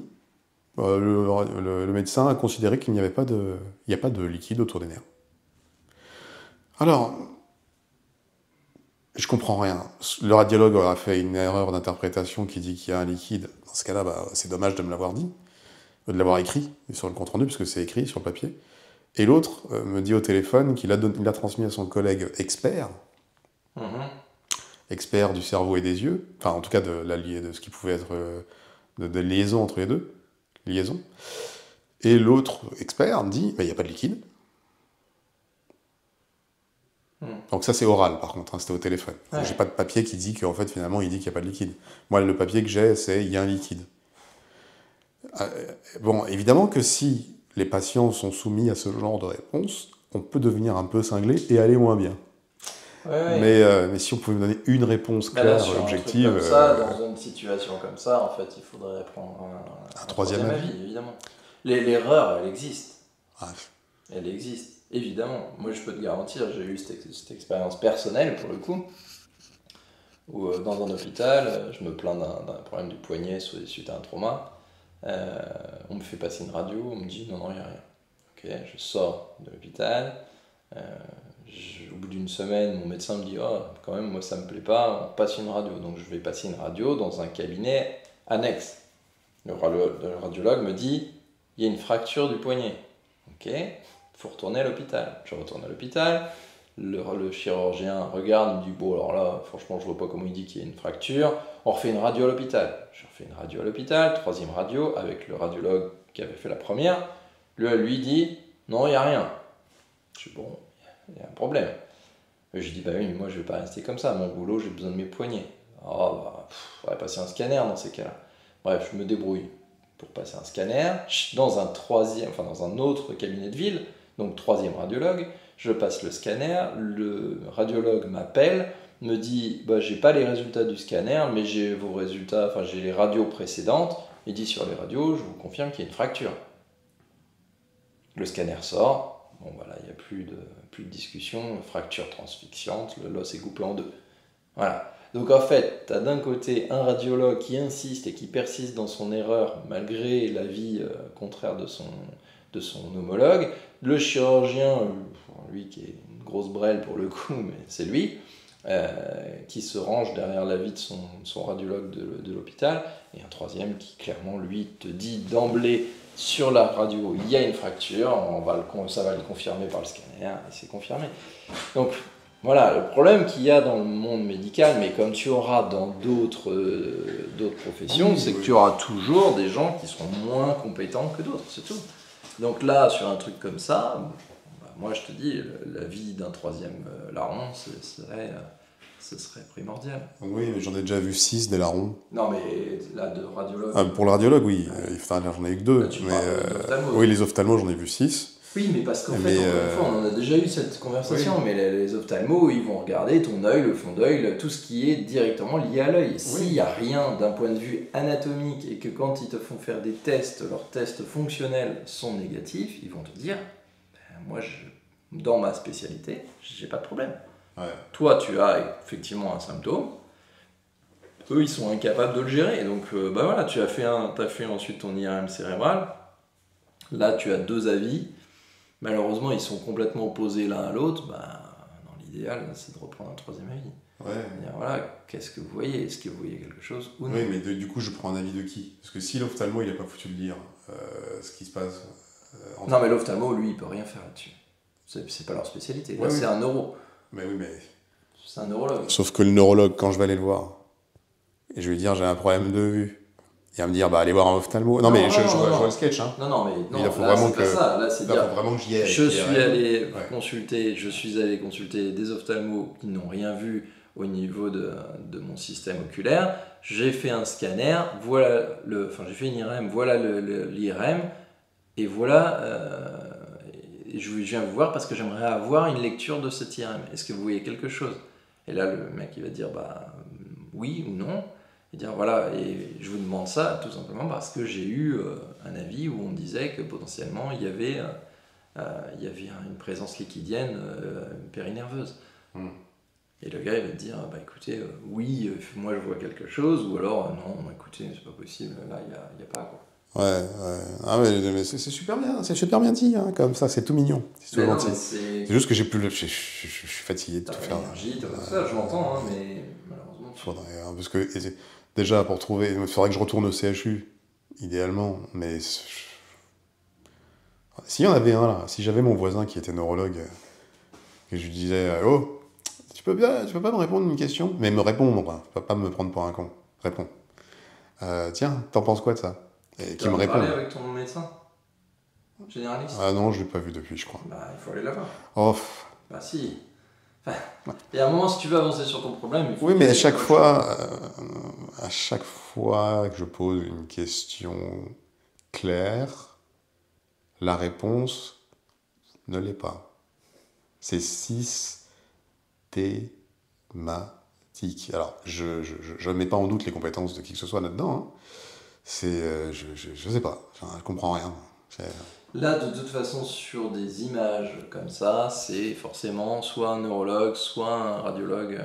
le médecin a considéré qu'il n'y a pas de liquide autour des nerfs. Alors, je comprends rien. Le radiologue aura fait une erreur d'interprétation qui dit qu'il y a un liquide. Dans ce cas-là, c'est dommage de me l'avoir dit, de l'avoir écrit sur le compte-rendu, parce que c'est écrit sur le papier. Et l'autre me dit au téléphone qu'il a transmis à son collègue expert, expert du cerveau et des yeux, enfin en tout cas de ce qui pouvait être de liaison entre les deux, liaison. Et l'autre expert dit, il n'y a pas de liquide. Donc ça c'est oral par contre, hein, c'était au téléphone. Ouais. J'ai pas de papier qui dit qu'en fait finalement il dit qu'il n'y a pas de liquide. Moi le papier que j'ai c'est il y a un liquide. Bon, évidemment que si les patients sont soumis à ce genre de réponse, on peut devenir un peu cinglé et aller moins bien. Ouais. Mais si on pouvait me donner une réponse claire, objective... Comme ça, dans une situation comme ça, en fait, il faudrait prendre un troisième avis, évidemment. L'erreur, elle existe. Bref. Elle existe, évidemment. Moi, je peux te garantir, j'ai eu cette expérience personnelle, pour le coup, où dans un hôpital, je me plains d'un problème du poignet suite à un trauma. On me fait passer une radio, on me dit non, il n'y a rien. Ok, je sors de l'hôpital. Au bout d'une semaine, mon médecin me dit quand même, moi ça me plaît pas, on passe une radio. Donc je vais passer une radio dans un cabinet annexe. Le radiologue me dit il y a une fracture du poignet. Ok, il faut retourner à l'hôpital. Je retourne à l'hôpital. Le chirurgien regarde, il me dit bon alors là franchement je vois pas comment il dit qu'il y a une fracture, on refait une radio à l'hôpital. Je refais une radio à l'hôpital, troisième radio avec le radiologue qui avait fait la première. Lui dit non il n'y a rien. Je dis bon il y a un problème. Je dis bah oui mais moi je vais pas rester comme ça, mon boulot j'ai besoin de mes poignets. On va passer un scanner dans ces cas-là. Bref je me débrouille pour passer un scanner dans un autre cabinet de ville, donc troisième radiologue. Je passe le scanner, le radiologue m'appelle, me dit bah, j'ai pas les résultats du scanner, mais j'ai vos résultats, enfin j'ai les radios précédentes. Il dit sur les radios, je vous confirme qu'il y a une fracture. Le scanner sort, bon voilà, il n'y a plus de discussion, fracture transfixiante, l'os est coupé en deux. Voilà. Donc en fait, tu as d'un côté un radiologue qui insiste et qui persiste dans son erreur malgré l'avis contraire de son homologue. Le chirurgien, lui qui est une grosse brêle pour le coup, mais c'est lui, qui se range derrière l'avis de son radiologue de l'hôpital. Et un troisième qui clairement, lui, te dit d'emblée sur la radio, il y a une fracture, ça va le confirmer par le scanner, et c'est confirmé. Donc, voilà, le problème qu'il y a dans le monde médical, mais comme tu auras dans d'autres professions, c'est que tu auras toujours des gens qui seront moins compétents que d'autres, c'est tout. Donc là, sur un truc comme ça, moi je te dis, la vie d'un troisième larron, ce serait primordial. Oui, mais j'en ai déjà vu 6 des larrons. Non, mais là, de radiologue. Pour le radiologue, oui. J'en ai eu que 2. Là, mais oui, les ophtalmos, j'en ai vu 6. Oui, mais parce qu'en fait, encore une fois, on en a déjà eu cette conversation, mais les ophtalmos, ils vont regarder ton œil, le fond d'œil, tout ce qui est directement lié à l'œil. S'il n'y a rien d'un point de vue anatomique et que quand ils te font faire des tests, leurs tests fonctionnels sont négatifs, ils vont te dire, moi, dans ma spécialité, j'ai pas de problème. Ouais. Toi, tu as effectivement un symptôme, eux, ils sont incapables de le gérer. Donc, voilà, tu as fait ensuite ton IRM cérébral, là, tu as 2 avis. Malheureusement, ils sont complètement opposés l'un à l'autre. Dans l'idéal, c'est de reprendre un troisième avis. Ouais. Dire, voilà, qu'est-ce que vous voyez ? Est-ce que vous voyez quelque chose ou non ? Oui, mais du coup, je prends un avis de qui ? Parce que si l'ophtalmo, il n'a pas foutu de lire ce qui se passe... Non, mais l'ophtalmo, lui, il peut rien faire là-dessus. C'est pas leur spécialité. Là, c'est un neuro. Mais oui, mais... C'est un neurologue. Sauf que le neurologue, quand je vais aller le voir, et je vais lui dire, j'ai un problème de vue, il va me dire, allez voir un ophtalmo. Non, mais je vois le sketch. Hein. Non, mais il faut vraiment que... ça. Là, c'est dire, faut vraiment que j'y aille. Je suis allé consulter des ophtalmos qui n'ont rien vu au niveau de mon système oculaire. J'ai fait un scanner, j'ai fait une IRM, voilà l'IRM, et voilà, je viens vous voir parce que j'aimerais avoir une lecture de cette IRM. Est-ce que vous voyez quelque chose ? Et là, le mec, il va dire, oui ou non. Et dire, voilà, et je vous demande ça tout simplement parce que j'ai eu un avis où on me disait que potentiellement il y avait une présence liquidienne périnerveuse. Et le gars il va te dire, écoutez, oui, moi je vois quelque chose, ou alors non, écoutez, c'est pas possible, là il n'y a pas quoi. Ouais. Ah mais c'est super bien dit, hein, comme ça, c'est tout mignon. C'est tout gentil. C'est juste que j'ai plus je suis fatigué de tout faire. Ça, je l'entends, hein, mais malheureusement. Faudrait, parce que déjà pour trouver, il faudrait que je retourne au CHU, idéalement, mais s'il y en avait un là, si j'avais mon voisin qui était neurologue, et je lui disais, oh, tu peux pas me répondre une question, mais me répondre, pas me prendre pour un con, réponds. Tiens, t'en penses quoi de ça? Et qui me répond. Tu as parlé avec ton médecin généraliste? Ah non, je l'ai pas vu depuis, je crois. Il faut aller la voir. Oh. Si. Et à un moment, si tu veux avancer sur ton problème, il faut... Oui, mais à chaque fois que je pose une question claire, la réponse ne l'est pas. C'est systématique. Alors, je ne mets pas en doute les compétences de qui que ce soit là-dedans. Hein. Je sais pas, je comprends rien. Là, de toute façon, sur des images comme ça, c'est forcément soit un neurologue, soit un radiologue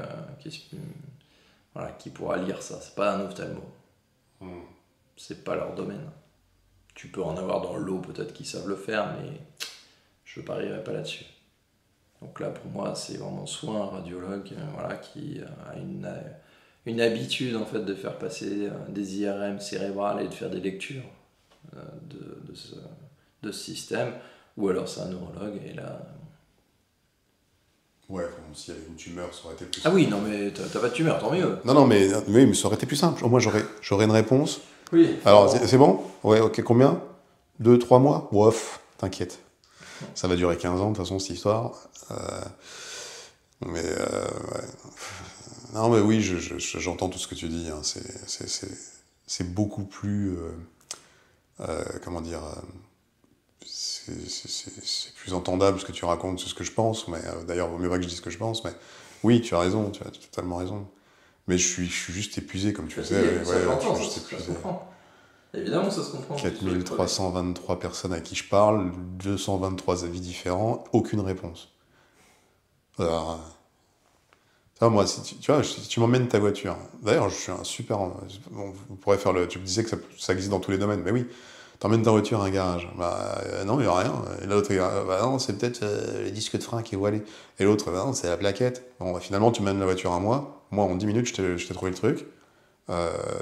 qui pourra lire ça. C'est pas un ophtalmo. C'est pas leur domaine. Tu peux en avoir dans l'eau, peut-être qu'ils savent le faire, mais je parierais pas là-dessus. Donc là, pour moi, c'est vraiment soit un radiologue qui a une habitude en fait, de faire passer des IRM cérébrales et de faire des lectures de ce système, ou alors c'est un neurologue, et là... Ouais, s'il y avait une tumeur, ça aurait été plus simple. Ah oui, non mais t'as pas de tumeur, tant mieux. Non, mais ça aurait été plus simple. Au moins, j'aurais une réponse. Oui. Alors, c'est bon ? Ouais, ok, combien ? 2-3 mois ? Bof, t'inquiète. Ça va durer 15 ans, de toute façon, cette histoire. Ouais. Non, mais oui, j'entends tout ce que tu dis. Hein. C'est beaucoup plus... comment dire c'est plus entendable ce que tu racontes, c'est ce que je pense, mais d'ailleurs, vaut mieux pas que je dise ce que je pense, mais oui, tu as raison, tu as totalement raison. Mais je suis juste épuisé, comme tu le sais, Fatigué, ça je j'entends, suis juste ça se épuisé. comprend. Évidemment, ça se comprend. 4323 personnes à qui je parle, 223 avis différents, aucune réponse. Alors, ça, moi, tu vois, si tu m'emmènes ta voiture, d'ailleurs, je suis un super. Bon, on pourrait faire le. Tu me disais que ça existe dans tous les domaines, mais oui, t'emmènes ta voiture à un garage, bah non, il n'y a rien. Et l'autre, bah non, c'est peut-être les disques de frein qui est voilé. Et l'autre, bah non, c'est la plaquette. Bon, bah, finalement, tu mènes la voiture à moi. Moi, en 10 minutes, je t'ai trouvé le truc.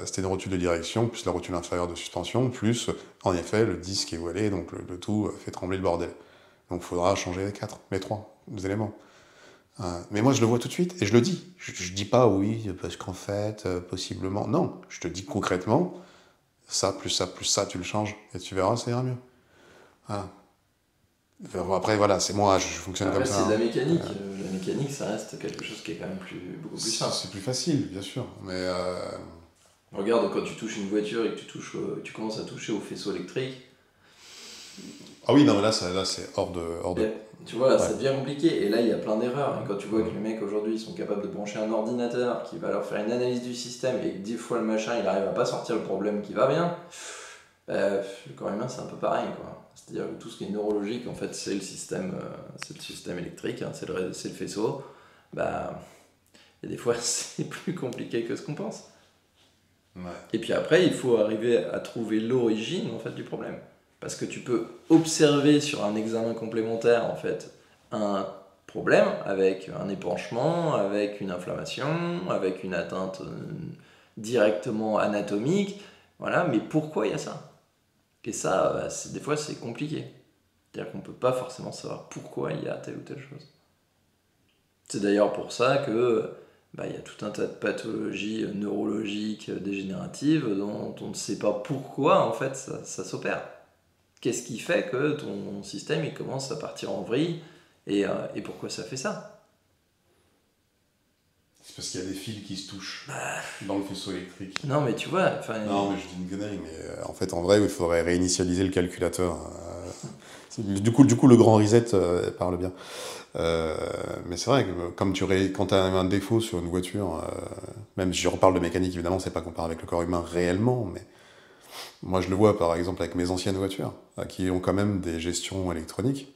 C'était une rotule de direction, plus la rotule inférieure de suspension, plus, en effet, le disque est voilé, donc le tout fait trembler le bordel. Donc il faudra changer les trois éléments. Mais moi, je le vois tout de suite et je le dis. Je dis pas oui, parce qu'en fait, possiblement. Non, je te dis concrètement, ça, plus ça, tu le changes et tu verras, ça ira mieux. Voilà. Après, voilà, c'est moi, je fonctionne Après, comme ça. c'est de la Hein. mécanique. La mécanique, ça reste quelque chose qui est quand même beaucoup plus simple. C'est plus facile, bien sûr, mais. Regarde, quand tu touches une voiture et que tu commences à toucher au faisceau électrique, Ah oui, non, mais là c'est hors de. tu vois, Ouais. ça devient compliqué. Et là, il y a plein d'erreurs. Et quand tu vois que les mecs aujourd'hui ils sont capables de brancher un ordinateur qui va leur faire une analyse du système et que 10 fois le machin il arrive à pas sortir le problème qui va bien, le corps humain c'est un peu pareil, quoi. C'est-à-dire que tout ce qui est neurologique, en fait, c'est le système électrique, hein, c'est le faisceau. Bah, et des fois, c'est plus compliqué que ce qu'on pense. Ouais. Et puis après, il faut arriver à trouver l'origine en fait du problème. Parce que tu peux observer sur un examen complémentaire en fait un problème avec un épanchement, avec une inflammation, avec une atteinte directement anatomique. Voilà, mais pourquoi il y a ça? Et ça, des fois, c'est compliqué. C'est-à-dire qu'on ne peut pas forcément savoir pourquoi il y a telle ou telle chose. C'est d'ailleurs pour ça que il y a tout un tas de pathologies neurologiques dégénératives dont on ne sait pas pourquoi en fait ça s'opère. Qu'est-ce qui fait que ton système il commence à partir en vrille et pourquoi ça fait ça? C'est parce qu'il y a des fils qui se touchent dans le faisceau électrique. Non mais tu vois, Non, mais je dis une connerie, mais en fait, en vrai, il faudrait réinitialiser le calculateur. Du coup, le grand reset parle bien. Mais c'est vrai que quand tu as un défaut sur une voiture, même si je reparle de mécanique, évidemment, c'est pas comparé avec le corps humain réellement, mais moi je le vois par exemple avec mes anciennes voitures, qui ont quand même des gestions électroniques,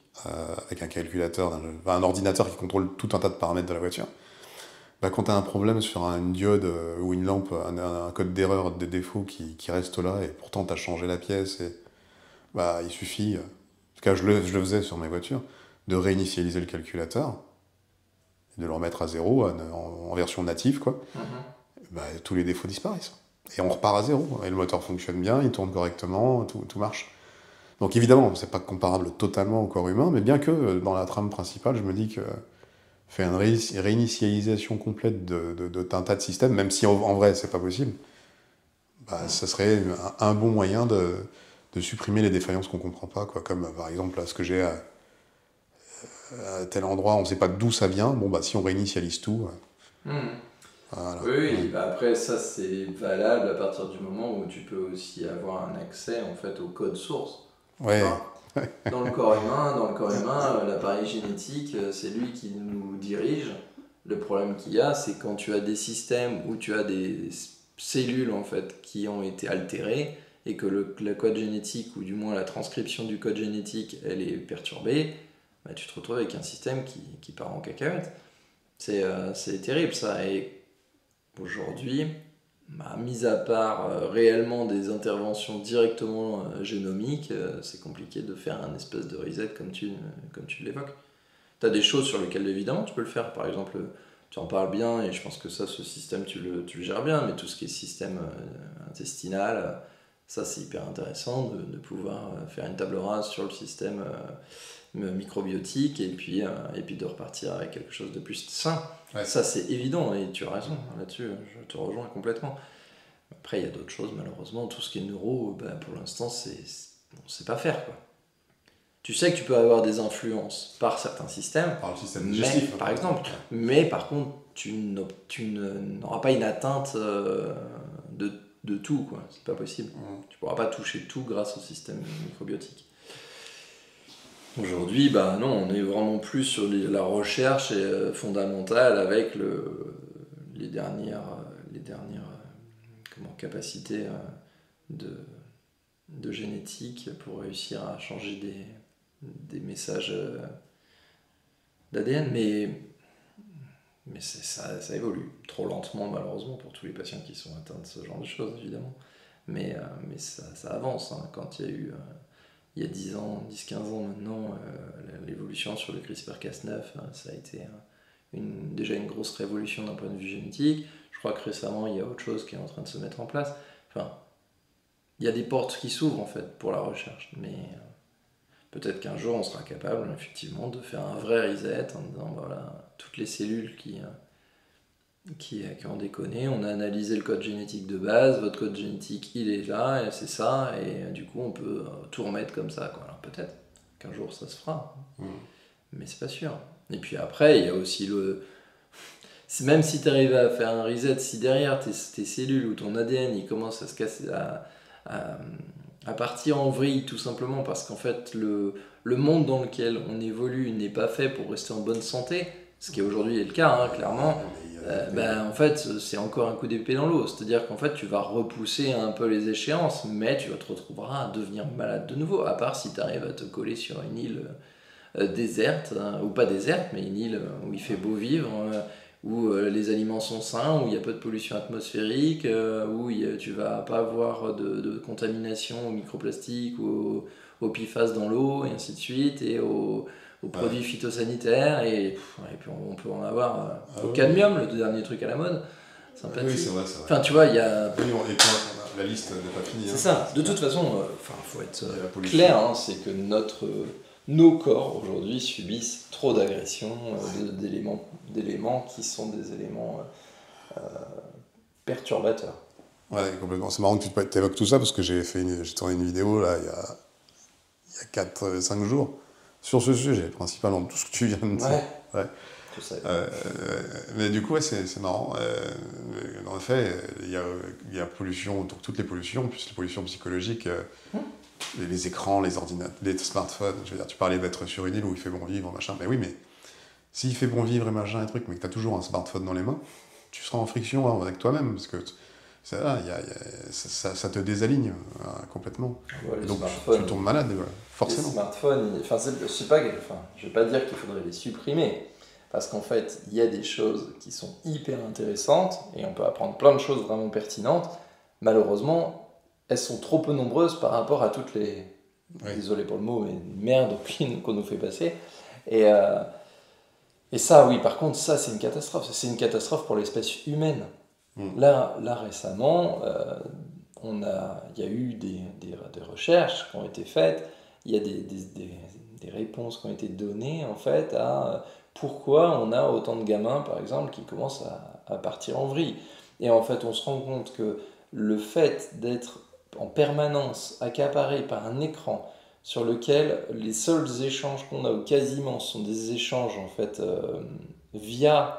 avec un calculateur, un ordinateur qui contrôle tout un tas de paramètres de la voiture. Bah, quand tu as un problème sur une diode ou une lampe, un code d'erreur, des défauts qui reste là, et pourtant tu as changé la pièce, et bah, il suffit, en tout cas je le faisais sur mes voitures, de réinitialiser le calculateur, et de le remettre à zéro en version native, quoi. Bah, tous les défauts disparaissent. Et on repart à zéro. Et le moteur fonctionne bien, il tourne correctement, tout marche. Donc évidemment, c'est pas comparable totalement au corps humain, mais bien que dans la trame principale, je me dis que faire une réinitialisation complète d'un tas de systèmes, même si en vrai c'est pas possible, bah, ça serait un bon moyen de supprimer les défaillances qu'on comprend pas, quoi. Comme par exemple là, ce que j'ai à tel endroit, on sait pas d'où ça vient. Bon bah si on réinitialise tout, voilà. Oui, après ça c'est valable à partir du moment où tu peux aussi avoir un accès en fait au code source. Ouais. Dans le corps humain, l'appareil génétique, c'est lui qui nous dirige. Le problème qu'il y a, c'est quand tu as des systèmes où tu as des cellules en fait qui ont été altérées et que le code génétique, ou du moins la transcription du code génétique, elle est perturbée, bah, tu te retrouves avec un système qui part en cacahuète. C'est terrible ça. Et aujourd'hui, mis à part réellement des interventions directement génomiques, c'est compliqué de faire un espèce de reset comme tu l'évoques. Tu as des choses sur lesquelles évidemment tu peux le faire. Par exemple, tu en parles bien et je pense que ça, ce système, tu le gères bien, mais tout ce qui est système intestinal, ça c'est hyper intéressant de pouvoir faire une table rase sur le système microbiotique et puis de repartir avec quelque chose de plus sain. Ouais. Ça c'est évident et tu as raison là-dessus, je te rejoins complètement. Après il y a d'autres choses malheureusement, tout ce qui est neuro, pour l'instant on sait pas faire quoi. Tu sais que tu peux avoir des influences par certains systèmes, par le système digestif, par exemple, mais par contre tu n'auras pas une atteinte de tout quoi, c'est pas possible. Tu pourras pas toucher tout grâce au système microbiotique. Aujourd'hui, bah non, on est vraiment plus sur la recherche fondamentale avec les dernières capacités de, de génétique pour réussir à changer des messages d'ADN. Mais ça évolue trop lentement, malheureusement, pour tous les patients qui sont atteints de ce genre de choses, évidemment. Mais ça avance. Hein. Quand il y a eu, il y a 10 ans, 10-15 ans maintenant, l'évolution sur le CRISPR-Cas9, ça a été déjà une grosse révolution d'un point de vue génétique. Je crois que récemment, il y a autre chose qui est en train de se mettre en place. Enfin, il y a des portes qui s'ouvrent, en fait, pour la recherche. Mais peut-être qu'un jour, on sera capable, effectivement, de faire un vrai reset en disant, voilà, toutes les cellules qui ont déconné, on a analysé le code génétique de base, votre code génétique il est là, et c'est ça, et du coup on peut tout remettre comme ça, quoi. Alors peut-être qu'un jour ça se fera, mais c'est pas sûr. Et puis après, il y a aussi même si tu arrives à faire un reset, si derrière tes cellules ou ton ADN il commence à se casser, à partir en vrille, tout simplement parce qu'en fait le monde dans lequel on évolue n'est pas fait pour rester en bonne santé, ce qui aujourd'hui est le cas, hein, clairement. En fait, c'est encore un coup d'épée dans l'eau. C'est-à-dire qu'en fait, tu vas repousser un peu les échéances, mais tu te retrouveras à devenir malade de nouveau. À part si tu arrives à te coller sur une île déserte, hein, ou pas déserte, mais une île où il fait beau vivre, où les aliments sont sains, où il y a peu de pollution atmosphérique, où tu vas pas avoir de contamination aux microplastiques ou aux PFAS dans l'eau, et ainsi de suite, et aux produits phytosanitaires, et puis on peut en avoir au cadmium, le dernier truc à la mode. Sympathique. Oui, c'est vrai. Enfin, tu vois, il y a... Oui, la liste n'est pas finie. C'est ça. De toute façon, faut être clair, hein, c'est que nos corps aujourd'hui subissent trop d'agressions, d'éléments qui sont des éléments perturbateurs. Ouais, complètement. C'est marrant que tu évoques tout ça parce que j'ai tourné une vidéo là, il y a 4-5 jours sur ce sujet, principalement tout ce que tu viens de dire. Ouais. Je sais. Mais du coup, ouais, c'est marrant. En effet, il y a pollution, toutes les pollutions, plus les pollutions psychologiques, les écrans, les ordinateurs, les smartphones. Je veux dire, tu parlais d'être sur une île où il fait bon vivre, machin. Mais oui, mais s'il fait bon vivre et machin et truc, mais que tu as toujours un smartphone dans les mains, tu seras en friction avec toi-même parce que ça te désaligne complètement. Ouais, donc tu tombes malade, forcément. Les smartphones, je vais pas dire qu'il faudrait les supprimer, parce qu'en fait, il y a des choses qui sont hyper intéressantes, et on peut apprendre plein de choses vraiment pertinentes. Malheureusement, elles sont trop peu nombreuses par rapport à toutes les... Désolé pour le mot, mais merde qu'on nous fait passer. Et ça, oui, par contre, ça, c'est une catastrophe. C'est une catastrophe pour l'espèce humaine. Là, récemment, il y a eu des recherches qui ont été faites, il y a des réponses qui ont été données, en fait, à pourquoi on a autant de gamins, par exemple, qui commencent à partir en vrille. Et en fait, on se rend compte que le fait d'être en permanence accaparé par un écran sur lequel les seuls échanges qu'on a, ou quasiment, sont des échanges, en fait, via...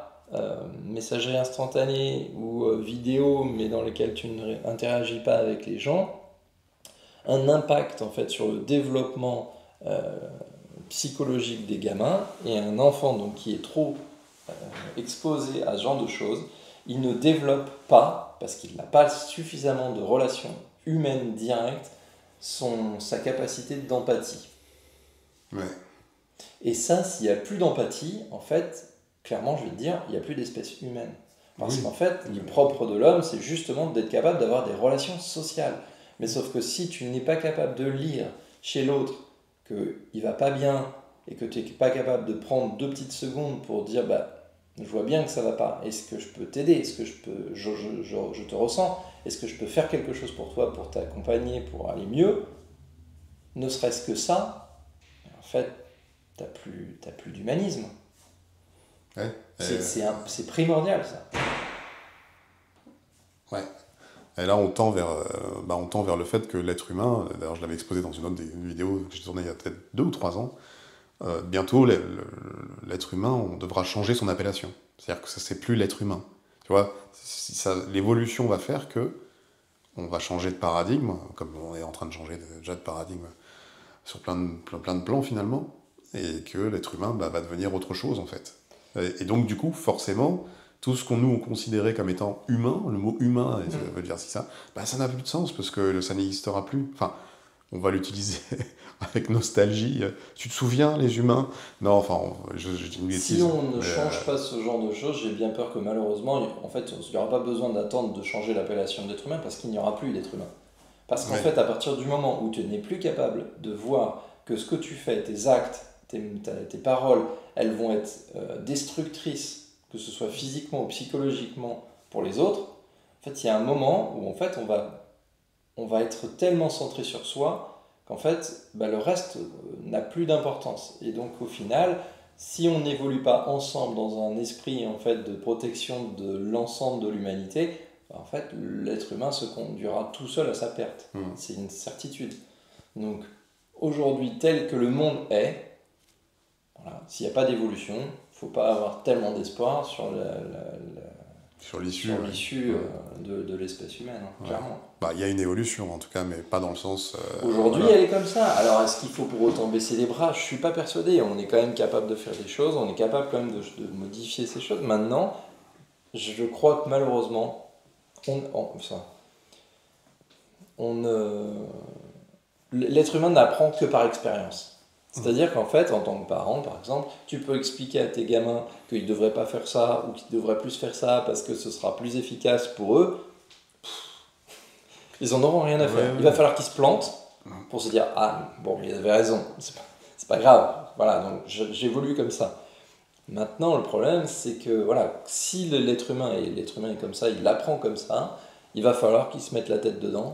messagerie instantanée ou vidéo, mais dans lesquelles tu n'interagis pas avec les gens, un impact en fait sur le développement psychologique des gamins, et un enfant donc qui est trop exposé à ce genre de choses, il ne développe pas, parce qu'il n'a pas suffisamment de relations humaines directes, sa capacité d'empathie. Ouais. Et ça, s'il n'y a plus d'empathie, en fait, clairement, je vais te dire, il n'y a plus d'espèce humaine. Parce qu'en fait, le propre de l'homme, c'est justement d'être capable d'avoir des relations sociales. Mais sauf que si tu n'es pas capable de lire chez l'autre qu'il ne va pas bien, et que tu n'es pas capable de prendre 2 petites secondes pour dire, je vois bien que ça ne va pas, est-ce que je peux t'aider, est-ce que je te ressens, est-ce que je peux faire quelque chose pour toi, pour t'accompagner, pour aller mieux, ne serait-ce que ça, en fait, t'as plus d'humanisme. Ouais. C'est primordial, ça. Ouais. Et là, on tend vers le fait que l'être humain, d'ailleurs je l'avais exposé dans une autre vidéo que j'ai tournée il y a peut-être 2 ou 3 ans, bientôt l'être humain, on devra changer son appellation. C'est-à-dire que ça, c'est plus l'être humain. Tu vois, l'évolution va faire que on va changer de paradigme, comme on est en train de changer déjà de paradigme sur plein de plans finalement. et que l'être humain va devenir autre chose, en fait. Et donc, du coup, forcément, tout ce qu'on nous on considérait comme étant humain, le mot humain, ça veut dire ça, ça n'a plus de sens, parce que ça n'existera plus. Enfin, on va l'utiliser avec nostalgie. Tu te souviens, les humains? Non, enfin, je dis une bêtise. Si on ne change pas ce genre de choses, j'ai bien peur que malheureusement, en fait, il n'y aura pas besoin d'attendre de changer l'appellation d'être humain parce qu'il n'y aura plus d'être humain. Parce qu'en fait, à partir du moment où tu n'es plus capable de voir que ce que tu fais, tes actes, tes paroles, elles vont être destructrices, que ce soit physiquement ou psychologiquement pour les autres, en fait, il y a un moment où en fait, on va être tellement centré sur soi qu'en fait, le reste n'a plus d'importance. Et donc, au final, si on n'évolue pas ensemble dans un esprit en fait, de protection de l'ensemble de l'humanité, en fait, l'être humain se conduira tout seul à sa perte. C'est une certitude. Donc, aujourd'hui, tel que le monde est, voilà, s'il n'y a pas d'évolution, il ne faut pas avoir tellement d'espoir sur l'issue de l'espèce humaine, clairement. Il y a une évolution en tout cas, mais pas dans le sens... Aujourd'hui, elle est comme ça. Alors, est-ce qu'il faut pour autant baisser les bras? Je ne suis pas persuadé. On est quand même capable de faire des choses, on est capable quand même de modifier ces choses. Maintenant, je crois que malheureusement, l'être humain n'apprend que par expérience. C'est-à-dire qu'en fait, en tant que parent, par exemple, tu peux expliquer à tes gamins qu'ils ne devraient pas faire ça ou qu'ils devraient plus faire ça parce que ce sera plus efficace pour eux. Ils en auront rien à faire. Il va falloir qu'ils se plantent pour se dire « Ah, bon, il avait raison, c'est pas grave. » Voilà, donc j'évolue comme ça. Maintenant, le problème, c'est que voilà, si l'être humain est comme ça, il l'apprend comme ça, il va falloir qu'il se mette la tête dedans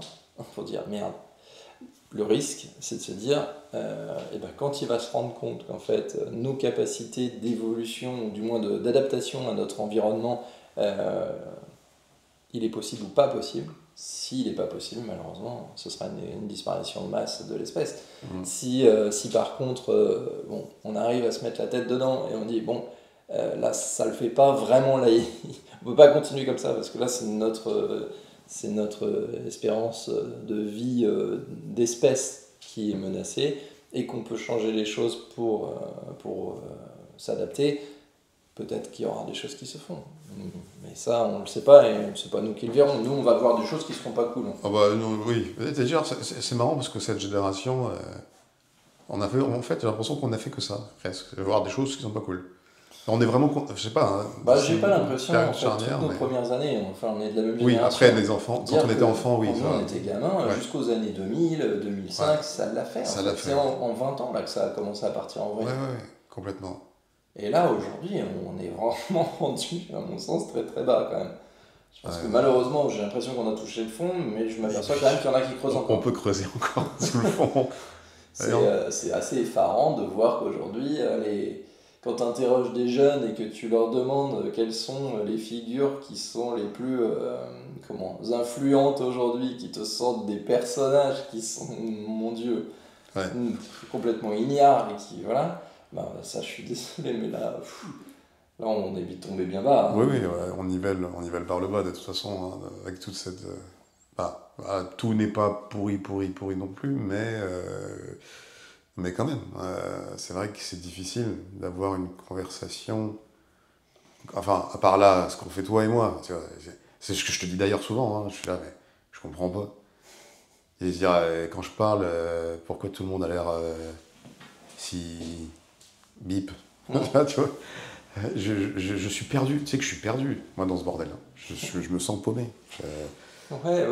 pour dire « Merde. » Le risque, c'est de se dire, quand il va se rendre compte qu'en fait, nos capacités d'évolution, ou du moins d'adaptation à notre environnement, il est possible ou pas possible. S'il n'est pas possible, malheureusement, ce sera une disparition de masse de l'espèce. Si par contre, on arrive à se mettre la tête dedans et on dit, là, ça ne le fait pas vraiment, là, on ne peut pas continuer comme ça, parce que là, c'est notre espérance de vie d'espèce qui est menacée et qu'on peut changer les choses pour s'adapter, peut-être qu'il y aura des choses qui se font. Mais ça, on ne le sait pas et c'est pas nous qui le verrons. Nous, on va voir des choses qui ne seront pas cool. Oui, c'est marrant parce que cette génération, en fait, j'ai l'impression qu'on a fait que ça, presque, voir des choses qui ne sont pas cool. On est vraiment, je sais pas. J'ai pas l'impression, en fait, toutes nos premières années, on est de la même génération. Oui, après les enfants, quand on était enfant, oui. Quand on était gamin, jusqu'aux années 2000, 2005, ça l'a fait. C'est en 20 ans là, que ça a commencé à partir en vrai. Oui, complètement. Et là, aujourd'hui, on est vraiment rendu, à mon sens, très très bas quand même. Parce que malheureusement, j'ai l'impression qu'on a touché le fond, mais je m'aperçois quand même qu'il y en a qui creusent encore. On peut creuser encore sous le fond. C'est assez effarant de voir qu'aujourd'hui, quand tu interroges des jeunes et que tu leur demandes quelles sont les figures qui sont les plus influentes aujourd'hui, qui te sortent des personnages qui sont, mon Dieu, complètement ignares et qui, voilà, ça je suis désolé, mais là on est vite tombé bien bas. Oui, on nivelle par le bas de toute façon, avec toute cette... tout n'est pas pourri non plus, mais quand même, c'est vrai que c'est difficile d'avoir une conversation, enfin, à part là, ce qu'on fait toi et moi, tu vois, c'est ce que je te dis d'ailleurs souvent, je suis là, mais je comprends pas. Et je dirais, quand je parle, pourquoi tout le monde a l'air si bip, tu vois, je suis perdu, tu sais que je suis perdu, moi, dans ce bordel, je me sens paumé. Après,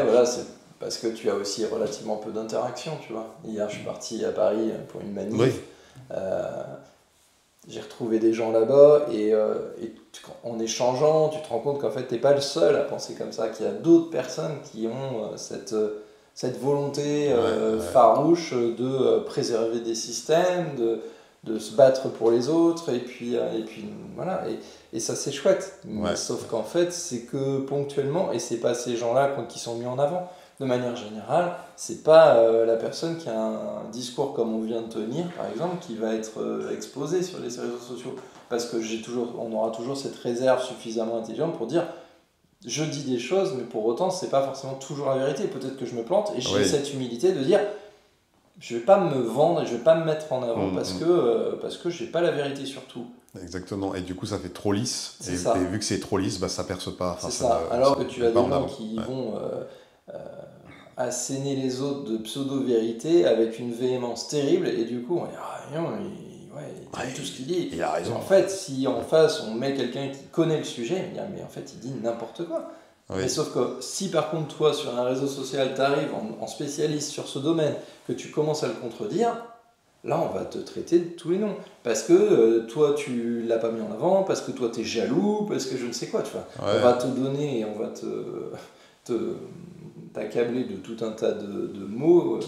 voilà, c'est parce que tu as aussi relativement peu d'interactions, tu vois. Hier, je suis parti à Paris pour une manif. Oui. J'ai retrouvé des gens là-bas et en échangeant, tu te rends compte qu'en fait, tu n'es pas le seul à penser comme ça, qu'il y a d'autres personnes qui ont cette volonté farouche de préserver des systèmes, de se battre pour les autres, et puis voilà, et ça c'est chouette, mais sauf qu'en fait c'est que ponctuellement, et c'est pas ces gens-là qui sont mis en avant. De manière générale, c'est pas la personne qui a un discours comme on vient de tenir, par exemple, qui va être exposé sur les réseaux sociaux, parce que on aura toujours cette réserve suffisamment intelligente pour dire je dis des choses, mais pour autant c'est pas forcément toujours la vérité, peut-être que je me plante, et j'ai cette humilité de dire je vais pas me vendre et je vais pas me mettre en avant parce que j'ai pas la vérité sur tout. Exactement, et du coup ça fait trop lisse, C'est ça. et vu que c'est trop lisse, bah, ça perce pas. C'est ça. Alors que tu as des pas en gens avant. qui Ouais. vont asséner les autres de pseudo-vérité avec une véhémence terrible, et du coup, on dit, ah non, il dit tout ce qu'il dit. Il a raison. En fait, si en face on met quelqu'un qui connaît le sujet, il dit, ah, mais en fait, il dit n'importe quoi. Oui. Mais sauf que si par contre, toi, sur un réseau social, tu arrives en spécialiste sur ce domaine, que tu commences à le contredire, là, on va te traiter de tous les noms. Parce que toi, tu l'as pas mis en avant, parce que toi, tu es jaloux, parce que je ne sais quoi, tu vois. Ouais. On va te donner et on va t'accabler de tout un tas de mots,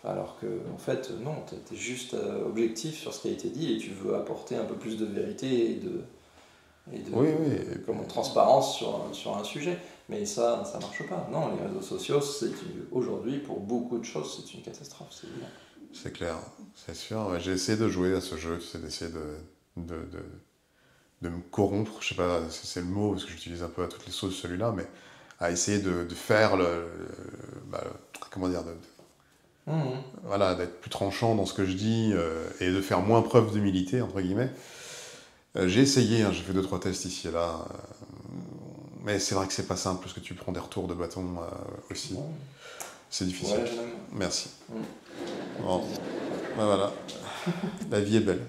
alors que, en fait, non, tu es juste objectif sur ce qui a été dit et tu veux apporter un peu plus de vérité et de transparence sur un sujet. Mais ça marche pas. Non, les réseaux sociaux, aujourd'hui, pour beaucoup de choses, c'est une catastrophe, c'est évident. C'est clair, c'est sûr. Ouais, j'ai essayé de jouer à ce jeu, tu sais, d'essayer de me corrompre, je sais pas si c'est le mot, parce que j'utilise un peu à toutes les sauces celui-là, mais à essayer de faire comment dire, voilà, d'être plus tranchant dans ce que je dis et de faire moins preuve d'humilité, entre guillemets. J'ai essayé, hein, j'ai fait 2-3 tests ici et là, mais c'est vrai que c'est pas simple parce que tu prends des retours de bâton aussi. C'est difficile. Ouais, merci. Bon, ben voilà, la vie est belle.